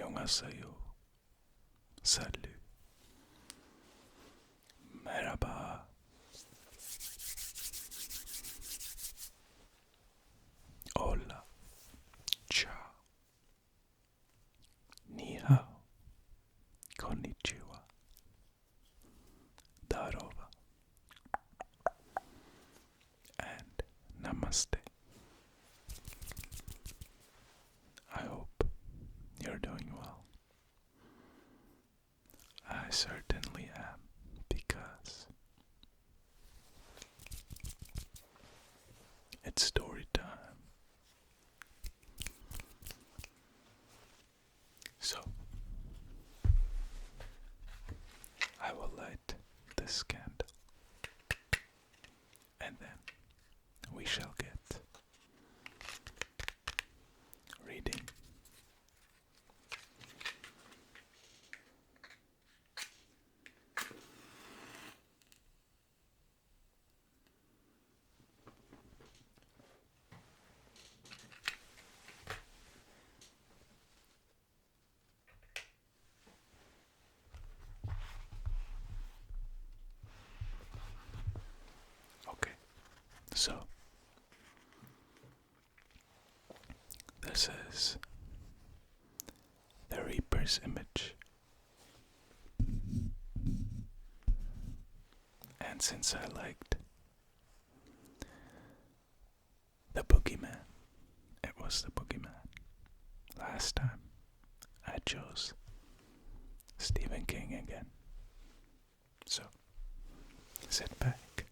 안녕하세요. Salut. Merhaba. Hola. Ciao. Ni hao. Konnichiwa. Darova. And namaste. I hope you're doing well. I certainly am, because it's story time. So, I will light this candle, and then we shall get reading. Okay, so this is the Reaper's image. And since I liked the boogeyman, it was the boogeyman. Last time I chose Stephen King again. So sit back,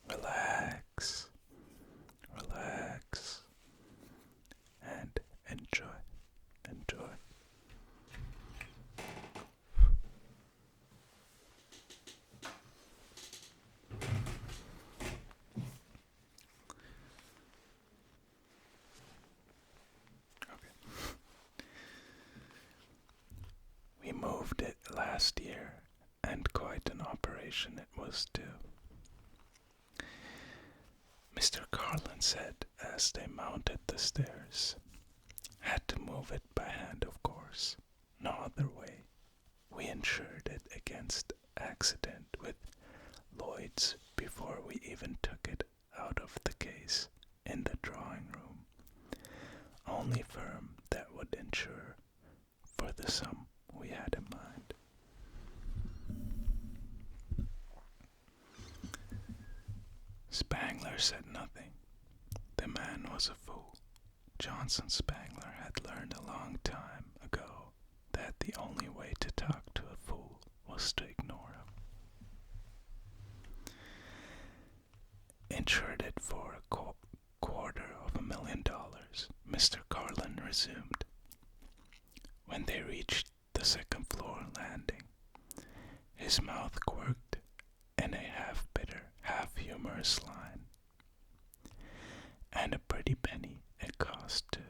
relax, relax, and enjoy, enjoy. We moved it last year, and quite an operation it was too. Mr. Carlin said as they mounted the stairs. Had to move it by hand, of course. No other way. We insured it against accident with Lloyd's before we even took it out of the case in the drawing room. Only firm that would insure for the sum we had in mind. Spangler said nothing. The man was a fool. Johnson Spangler had learned a long time ago that the only way to talk to a fool was to ignore him. Insured it for $250,000, Mr. Carlin resumed. When they reached the second floor landing, his mouth quirked in a half-bitter, half-humorous line. And a pretty penny it cost, too.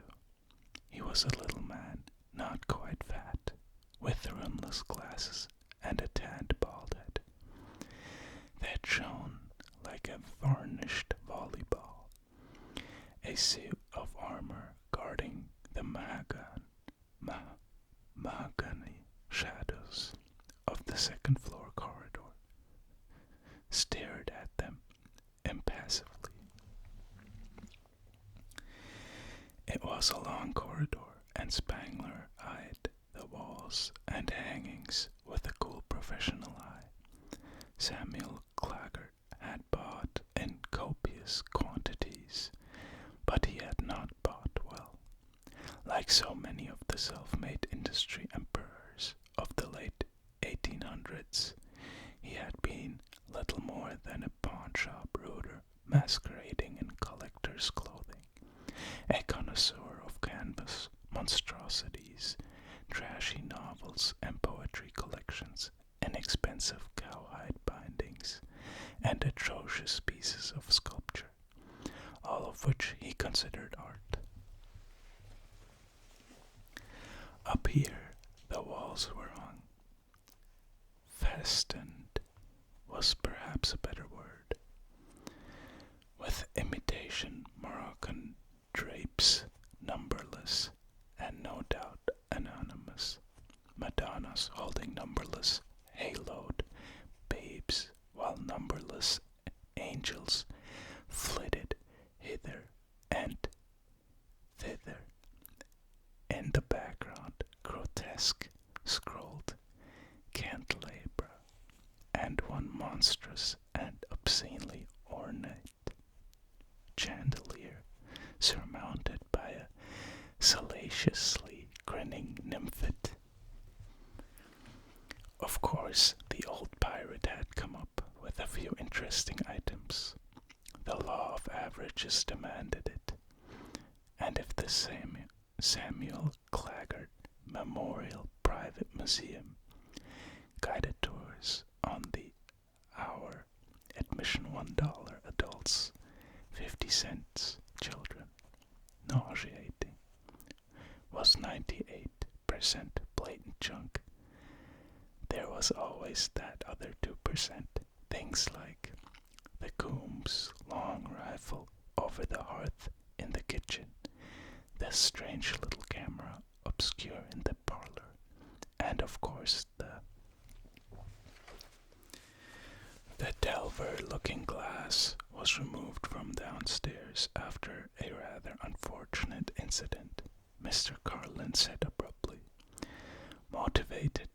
He was a little man, not quite fat, with rimless glasses and a tanned bald head that shone like a varnished volleyball. A suit of armor guarding the mahogany shadows of the second floor corridor stared at them impassively. It was a long corridor, and Spangler eyed the walls and hangings with a cool professional eye. Samuel Claggart had bought in copious quantities, but he had not bought well. Like so many of the self-made industry emperors of the late 1800s, he had been little more than a pawnshop rooter masquerading in collector's clothing, a connoisseur of canvas monstrosities, trashy novels and poetry collections, inexpensive cowhide bindings, and atrocious pieces of sculpture, all of which he considered art. Up here, the walls were hung. Festooned was perhaps a better word, with imitation Moroccan drapes, numberless, angels flitted hither and thither. In the background, grotesque scrolled candelabra, and one monstrous and obscenely ornate chandelier surmounted by a salaciously grinning nymphet. Of course, the old pirate had come up with a few interesting items. The law of averages demanded it, and if the Samuel Claggart Memorial Private Museum guided tours on the hour, admission $1, adults 50 cents, children nauseating, was 98% blatant junk, there was always that other 2%, things like the Coombs long rifle over the hearth in the kitchen, the strange little camera obscure in the parlor, and of course the Delver looking glass was removed from downstairs after a rather unfortunate incident, Mr. Carlin said abruptly, motivated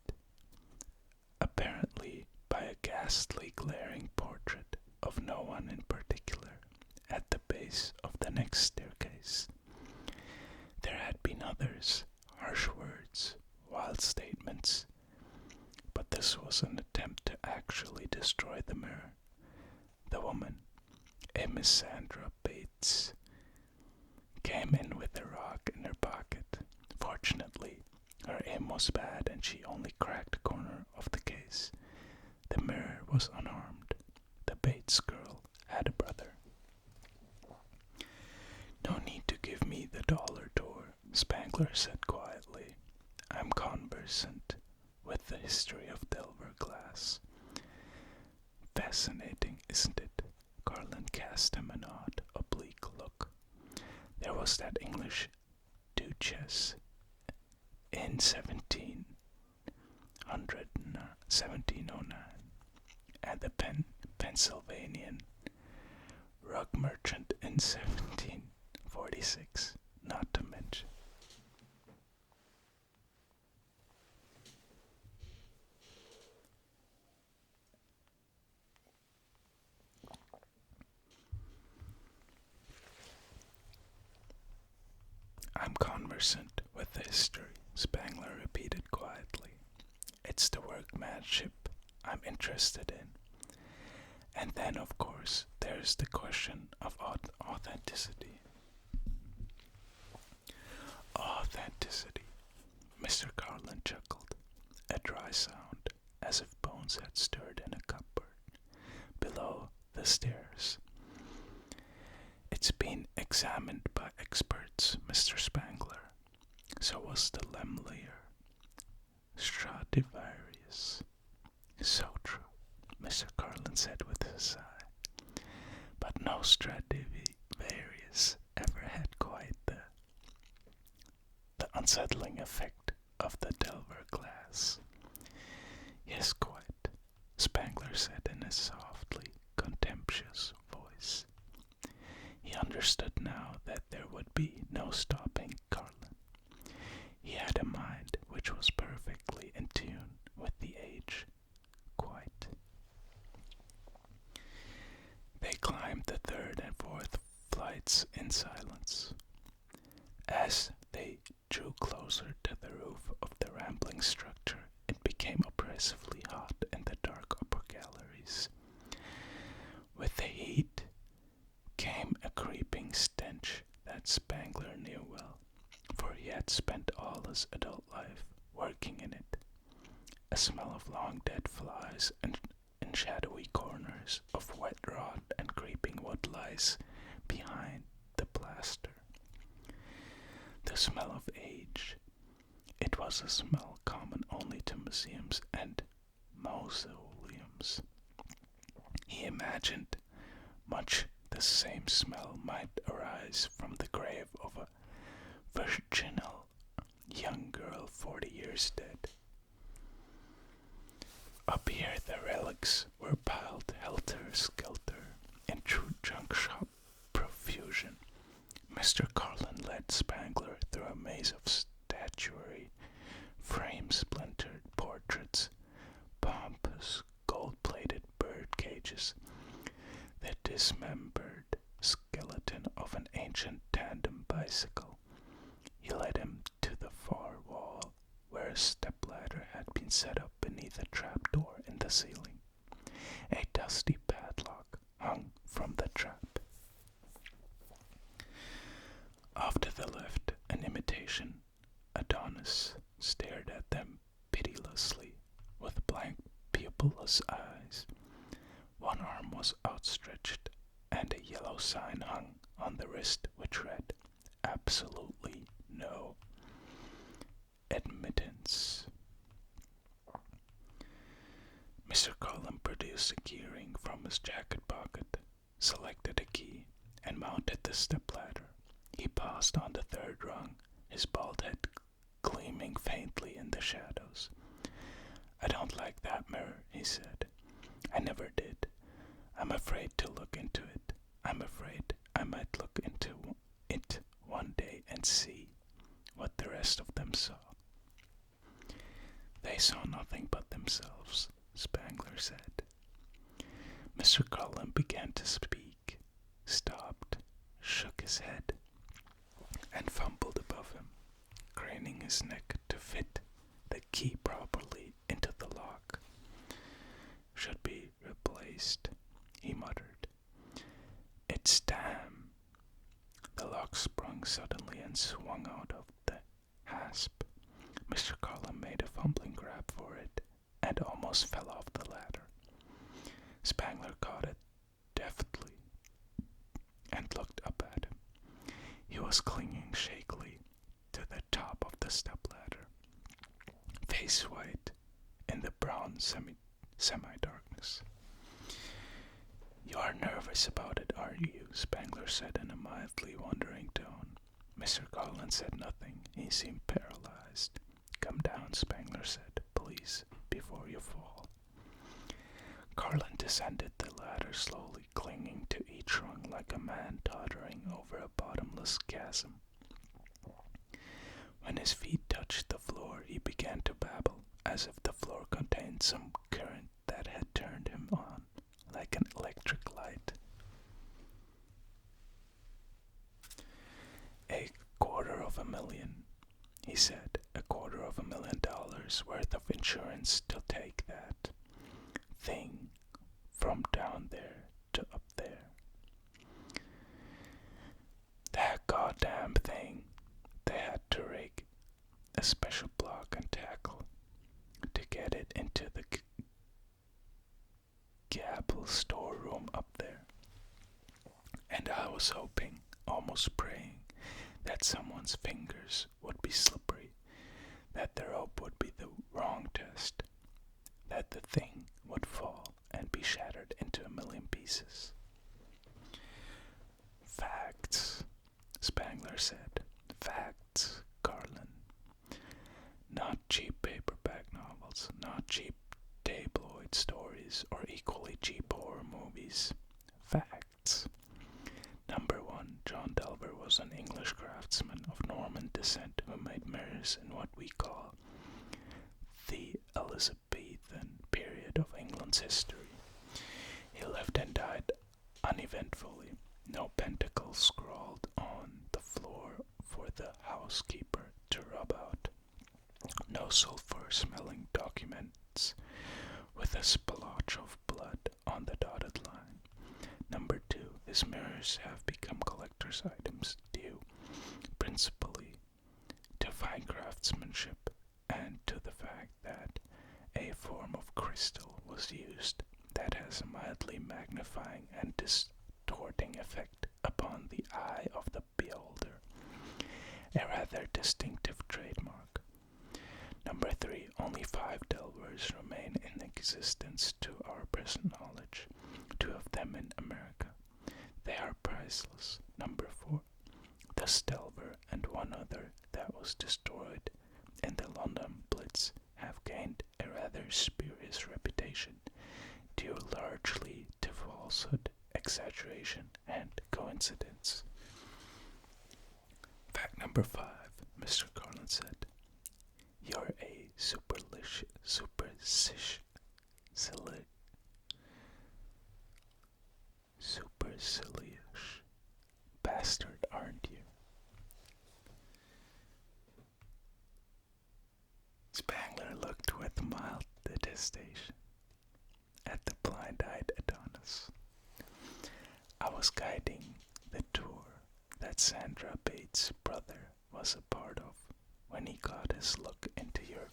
apparently by a ghastly glaring portrait of no one in particular at the base of the next staircase. There had been others, harsh words, wild statements, but this was an attempt to actually destroy the mirror. The woman, a Miss Sandra Bates, came in with a rock in her pocket. Fortunately, her aim was bad and she only cracked a corner of the case. The mirror was unharmed. The Bates girl had a brother. No need to give me the dollar tour, Spangler said quietly. I'm conversant with the history of Delver glass. Fascinating, isn't it? Carlin cast him an odd, oblique look. There was that English duchess in 1709, and the Pennsylvanian rug merchant in 1746, not to mention. I'm conversant with the history, Spangler repeated quietly. It's the workmanship I'm interested in. And then, of course, there's the question of authenticity. Authenticity. Mr. Carlin chuckled, a dry sound, as if bones had stirred in a cupboard below the stairs. It's been examined by experts, Mr. Spangler. So was the Lemlier. Stradivarius. So true, Mr. Carlin said with a sigh. But no Stradivarius ever had quite the unsettling effect of the Delver glass. Yes, quite, Spangler said in a softly contemptuous voice. He understood now that there would be no stopping Carlin. He had a mind which was perfectly in tune with the age. Quite. They climbed the third and fourth flights in silence. As they drew closer to the roof of the rambling structure, it became oppressively hot in the dark upper galleries. With the heat came a creeping stench that Spangler knew well, for he had spent all his adult life working in it. A smell of long dead flies and in shadowy corners of wet rot and creeping wood lice behind the plaster. The smell of age. It was a smell common only to museums and mausoleums. He imagined much the same smell might arise from the grave of a virginal young girl 40 years dead. Up here the relics were piled helter-skelter in the dismembered skeleton of an ancient tandem bicycle. He led him to the far wall, where a stepladder had been set up beneath a trapdoor in the ceiling. A dusty padlock hung from the trap. Off to the left, an imitation Adonis stared at them pitilessly with blank, pupilless eyes. One arm was outstretched, and a yellow sign hung on the wrist which read, "Absolutely no admittance." Mr. Cullen produced a keyring from his jacket pocket, selected a key, and mounted the stepladder. He paused on the third rung, his bald head gleaming faintly in the shadows. "I don't like that mirror," he said. "I never did. I'm afraid to look into it. I'm afraid I might look into it one day and see what the rest of them saw." "They saw nothing but themselves," Spangler said. Mr. Cullen began to speak, stopped, shook his head, and fumbled above him, craning his neck to fit the key properly into the lock. "Should be replaced," he muttered. "It's damn." The lock sprung suddenly and swung out of the hasp. Mr. Cullen made a fumbling grab for it and almost fell off the ladder. Spangler caught it deftly and looked up at him. He was clinging shakily to the top of the stepladder, face white in the brown semi-darkness. "You are nervous about it, are you?" Spangler said in a mildly wondering tone. Mr. Cullen said nothing. He seemed paralyzed. "Come down," Spangler said, "please, before you fall." Carlin descended the ladder slowly, clinging to each rung like a man tottering over a bottomless chasm. When his feet touched the floor, he began to babble, as if the floor contained some current that had turned him on, like an electric light. $250,000, he said. $250,000 worth of insurance to take that thing from down there to up there. That goddamn thing. They had to rig a special block and tackle to get it into the Gable storeroom up there. And I was hoping, almost praying, that someone's fingers would be slippery, that the rope would be the wrong test, that the thing would fall and be shattered into a million pieces. "Facts," Spangler said. "Facts, Carlin. Not cheap paperback novels, not cheap tabloid stories, or equally cheap horror movies. Facts. Number one, John Delver was an English craftsman of Norman descent who made mirrors in what we call the Elizabethan period of England's history. He lived and died uneventfully. No pentacles scrawled on the floor for the housekeeper to rub out. No sulfur-smelling documents with a splotch of blood on the dotted line. Number two, his mirrors have become collector's items due principally to fine craftsmanship and to the fact that a form of crystal was used that has a mildly magnifying and distorting effect upon the eye of the beholder, a rather distinctive trademark. Number three, only 5 Delvers remain in existence to our present knowledge, 2 of them in America. They are priceless. Number 4, the Delver and one other that was destroyed in the London Blitz have gained a rather spurious reputation, due largely to falsehood, exaggeration, and coincidence. Fact number 5, Mr. Carlin said. You're a superstitious Sillyish bastard, aren't you? Spangler looked with mild detestation at the blind-eyed Adonis. I was guiding the tour that Sandra Bates' brother was a part of when he got his look into your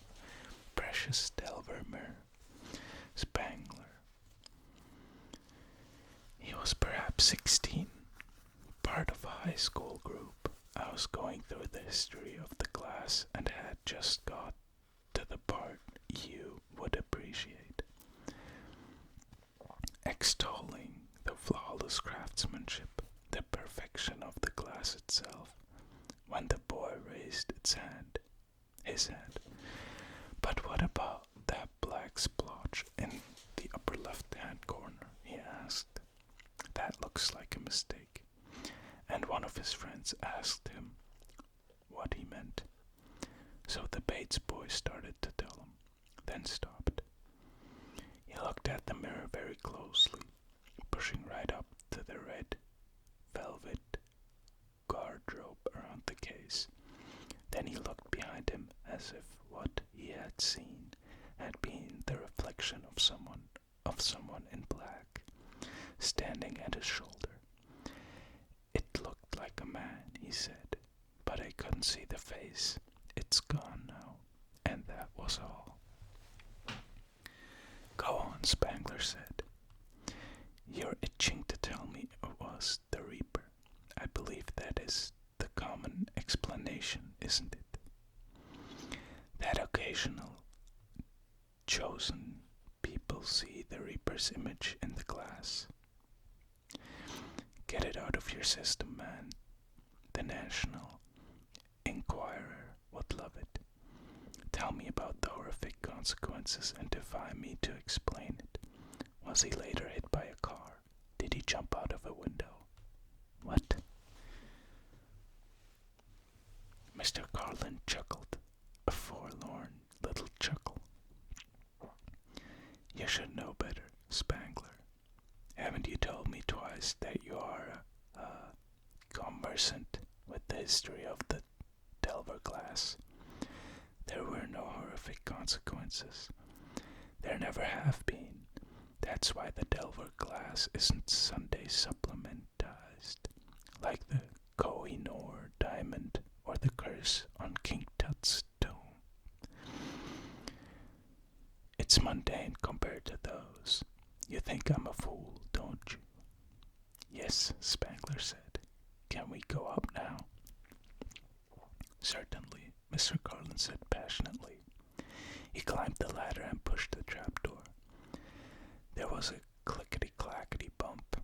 precious Delver mirror, Spangler. He was perhaps 16, part of a high school group. I was going through the history of the class and had just got to the part you would appreciate, extolling the flawless craftsmanship, the perfection of the glass itself, when the boy raised his hand. But what about that black splotch in the upper left-hand corner? He asked. That looks like a mistake. And one of his friends asked him what he meant. So the Bates boy started to tell him, then stopped. He looked at the mirror very closely, pushing right up to the red velvet guardrobe around the case. Then he looked behind him as if what he had seen had been the reflection of someone in black, standing at his shoulder. It looked like a man, he said, but I couldn't see the face. It's gone now, and that was all. Go on, Spangler said. You're itching to tell me it was the Reaper. I believe that is the common explanation, isn't it? That occasional chosen people see the Reaper's image in the glass. Get it out of your system, man. The National Enquirer would love it. Tell me about the horrific consequences and defy me to explain it. Was he later hit by a car? Did he jump out of a window? What? Mr. Carlin chuckled, a forlorn little chuckle. You should know better, Spangler. Haven't you told me twice that you are conversant with the history of the Delver glass? There were no horrific consequences. There never have been. That's why the Delver glass isn't Sunday supplementized, like the Koh-i-Noor diamond or the curse on King Tut's tomb. It's mundane compared to those. You think I'm a fool, don't you? Yes, Spangler said. Can we go up now? Certainly, Mr. Carlin said passionately. He climbed the ladder and pushed the trapdoor. There was a clickety-clackety bump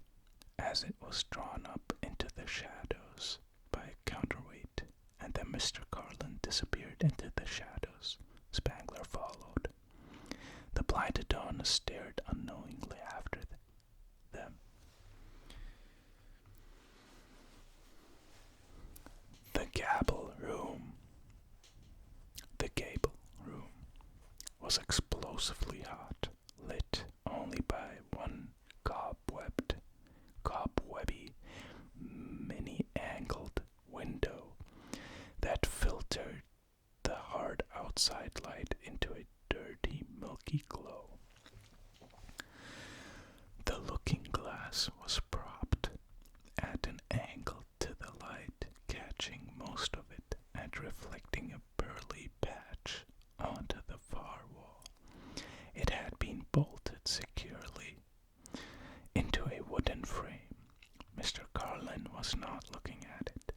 as it was drawn up into the shadows by a counterweight, and then Mr. Carlin disappeared into the shadows. Spangler followed. The blind Adonis stared unknowingly after them. The gable room was explosively hot, lit only by one cobwebby, many-angled window that filtered the hard outside light into a dirty, milky glow. The looking glass was propped at an angle to the light, catching most of it and reflecting a pearly patch onto the far wall. It had been bolted securely into a wooden frame. Mr. Carlin was not looking at it,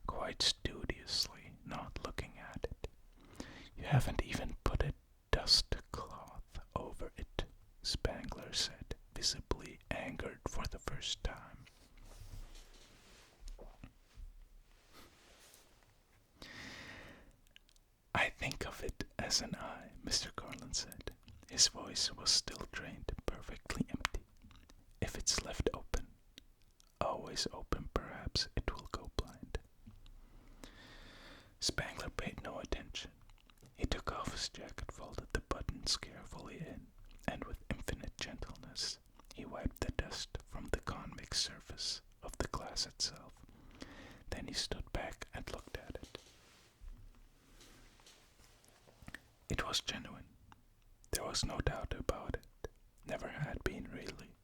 quite studiously not looking at it. You haven't even put a dust cloth over it, Spangler said, visibly angered for the first time. I think of it as an eye, Mr. Carlin said. His voice was still drained, perfectly empty. If it's left open, always open, perhaps it will go blind. Spangler paid no attention. He took off his jacket, folded the buttons carefully in, and with infinite gentleness, he wiped the dust from the convex surface surface of the glass itself. Then he stood back and looked at it. It was genuine. There was no doubt about it. Never had been, really.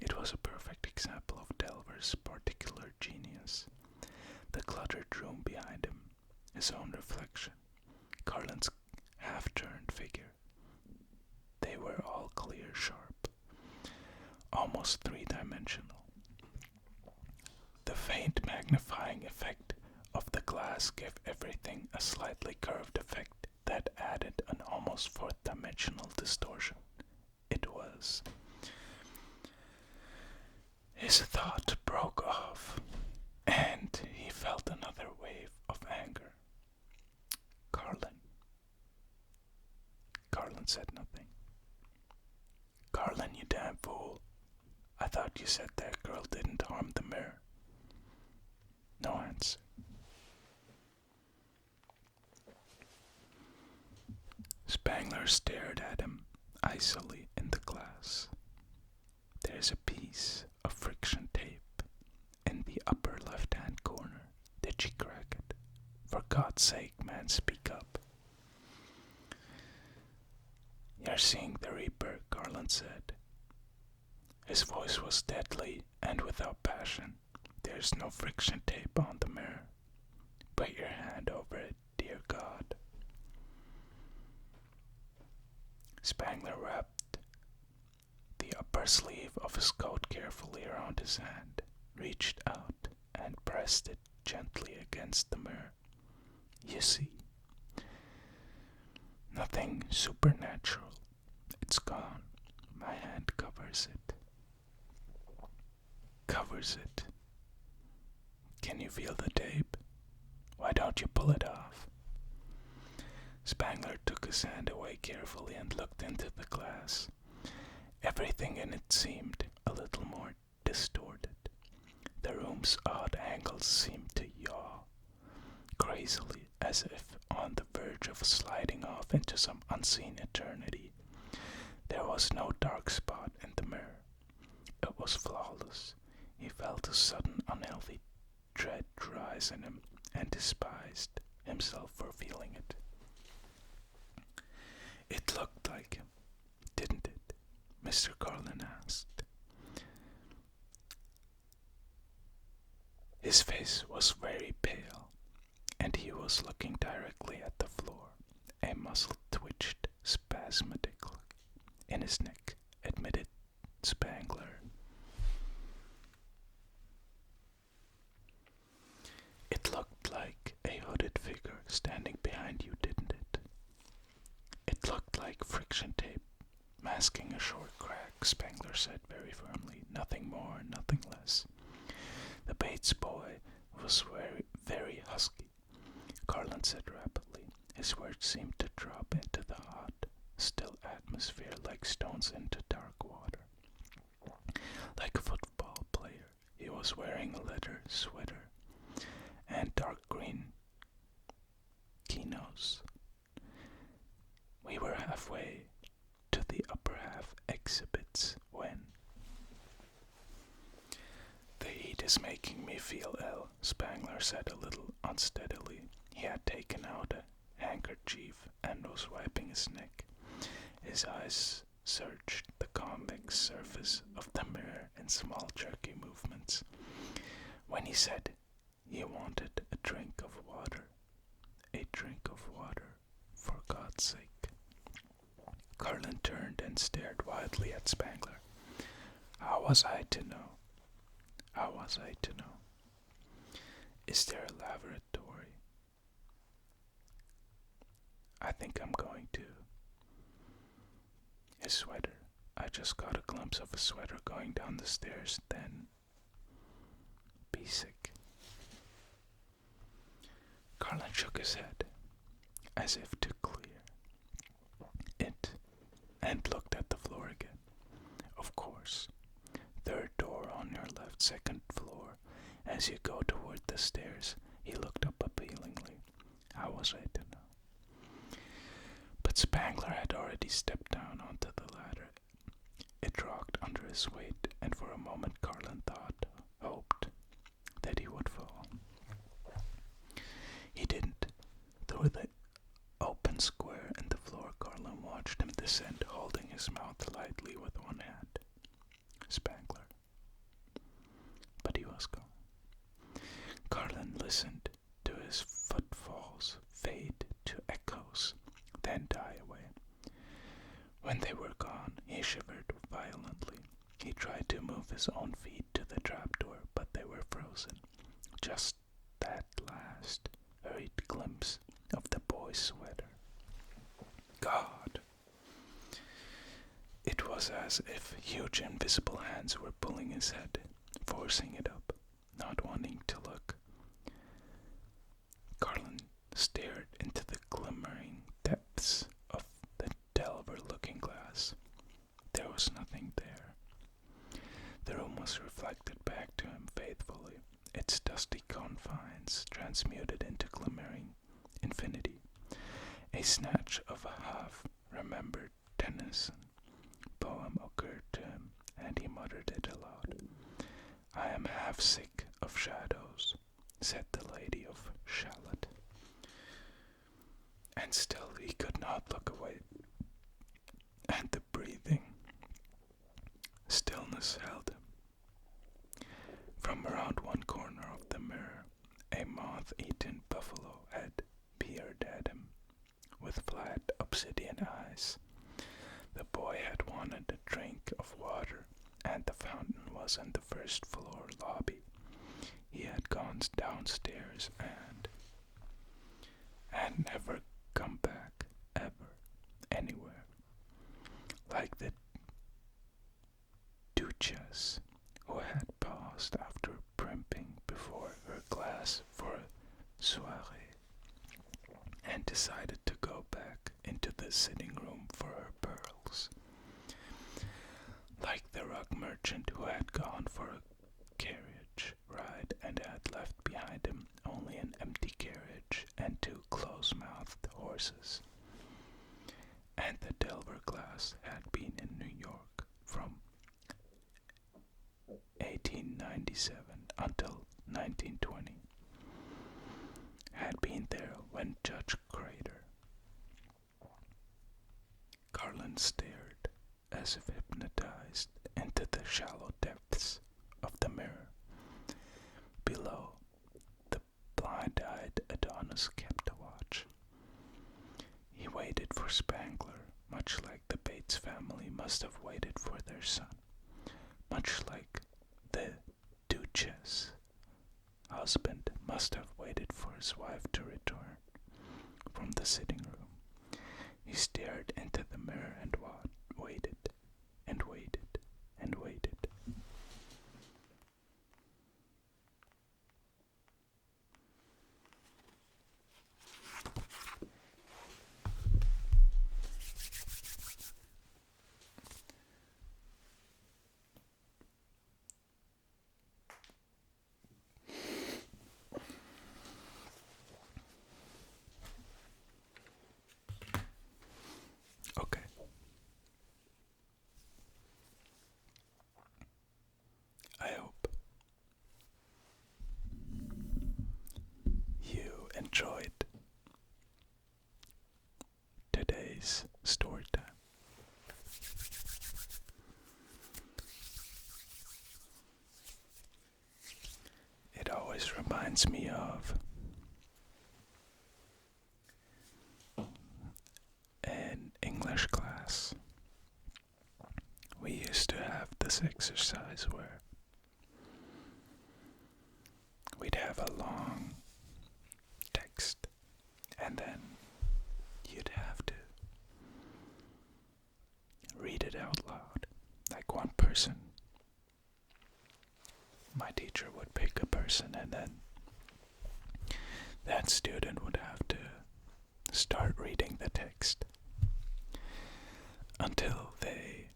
It was a perfect example of Delver's particular genius. The cluttered room behind him, his own reflection, Carlin's half-turned figure. They were all clear, sharp, almost three-dimensional. The faint magnifying effect of the glass gave everything a slightly curved effect that added an almost fourth-dimensional distortion. It was... His thought broke off, and he felt another wave of anger. Carlin said nothing. Carlin, you damn fool. I thought you said that girl didn't harm the mirror. No answer. Spangler stared at him icily in the glass. There's a piece of friction tape in the upper left-hand corner. Did she crack it? For God's sake, man, speak up. You're seeing the Reaper, Carlin said. His voice was deadly and without passion. There's no friction tape on the mirror. Put your hand over it, dear God. Spangler wrapped the upper sleeve of his coat carefully around his hand, reached out, and pressed it gently against the mirror. You see, nothing supernatural. It's gone. My hand covers it. Covers it. Can you feel the tape? Why don't you pull it off? Spangler took his hand away carefully and looked into the glass. Everything in it seemed a little more distorted. The room's odd angles seemed to yaw, crazily, as if on the verge of sliding off into some unseen eternity. There was no dark spot in the mirror. It was flawless. He felt a sudden unhealthy dread rise in him and despised himself for feeling it. It looked like him, didn't it? Mr. Carlin asked. His face was very pale, and he was looking directly at the floor. A muscle twitched spasmodically in his neck, admitted Spangler. It looked like a hooded figure standing behind you, didn't it? It looked like friction tape, masking a short crack, Spangler said very firmly. Nothing more, nothing less. The Bates boy was very husky, Carlin said rapidly. His words seemed to drop into the hot, still atmosphere like stones into dark water. Like a football player, he was wearing a leather sweater and dark green chinos. We were halfway to the upper half exhibits when... The heat is making me feel ill, Spangler said a little unsteadily. He had taken out a handkerchief and was wiping his neck. His eyes searched the convex surface of the mirror in small jerky movements. When he said he wanted a drink of water, for God's sake. Carlin turned and stared wildly at Spangler. How was I to know? How was I to know? Is there a laboratory? I think I'm going to. His sweater. I just got a glimpse of a sweater going down the stairs, then be sick. Carlin shook his head, as if to clear it, and looked at the floor again. Of course. Third door on your left, second floor. As you go toward the stairs, he looked up appealingly. How was I to know? But Spangler had already stepped down onto the ladder. It rocked under his weight, and for a moment Carlin thought listened to his footfalls fade to echoes, then die away. When they were gone, he shivered violently. He tried to move his own feet to the trapdoor, but they were frozen. Just that last hurried glimpse of the boy's sweater. God! It was as if huge invisible hands were pulling his head, forcing it up, not wanting to look. Carlin stared into the glimmering depths of the Delver looking glass. There was nothing there. The room was reflected back to him faithfully, its dusty confines transmuted into glimmering infinity. A snatch of a half-remembered Tennyson poem occurred to him, and he muttered it aloud. "I am half sick of shadows," said the Lady of Shalott. And still he could not look away, and the breathing stillness held him. From around one corner of the mirror, a moth-eaten buffalo head peered at him with flat obsidian eyes. The boy had wanted a drink of water, and the fountain was in the first floor lobby. He had gone downstairs and never come back, ever, anywhere. Like the Duchess, who had paused after primping before her glass for a soirée, and decided to go back into the sitting room for her pearls. Like the rug merchant who had gone for a carriage ride and had left behind him only an empty carriage and two close-mouthed horses. And the Delver glass had been in New York from 1897 until 1920. Had been there when Judge Crater. Carlin stared as if hypnotized into the shallow depths of the mirror. Below, the blind-eyed Adonis kept a watch. He waited for Spangler, much like the Bates family must have waited for their son, much like the Duchess husband must have waited for his wife to return from the sitting room. He stared into the mirror and waited, and waited, and waited. Okay. I hope you enjoyed today's story time. It always reminds me of an English class. We used to have this exercise where we'd have a long text and then you'd have to read it out loud. Like one person, my teacher would pick a person and then that student would have to start reading the text until they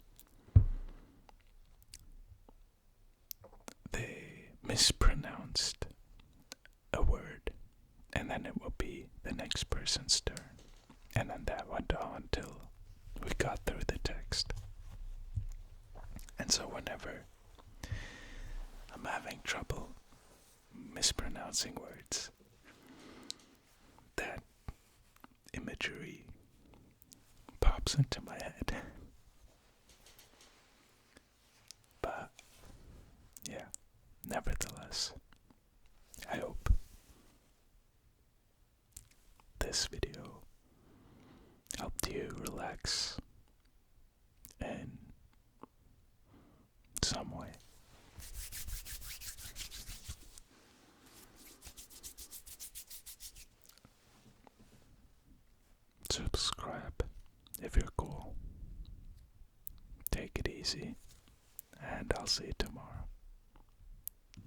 mispronounced a word, and then it will be the next person's turn, and then that went on till we got through the text. And so whenever I'm having trouble mispronouncing words, that imagery pops into my head. But yeah, nevertheless, I hope this video helped you relax in some way. Subscribe if you're cool. Take it easy, and I'll see you tomorrow.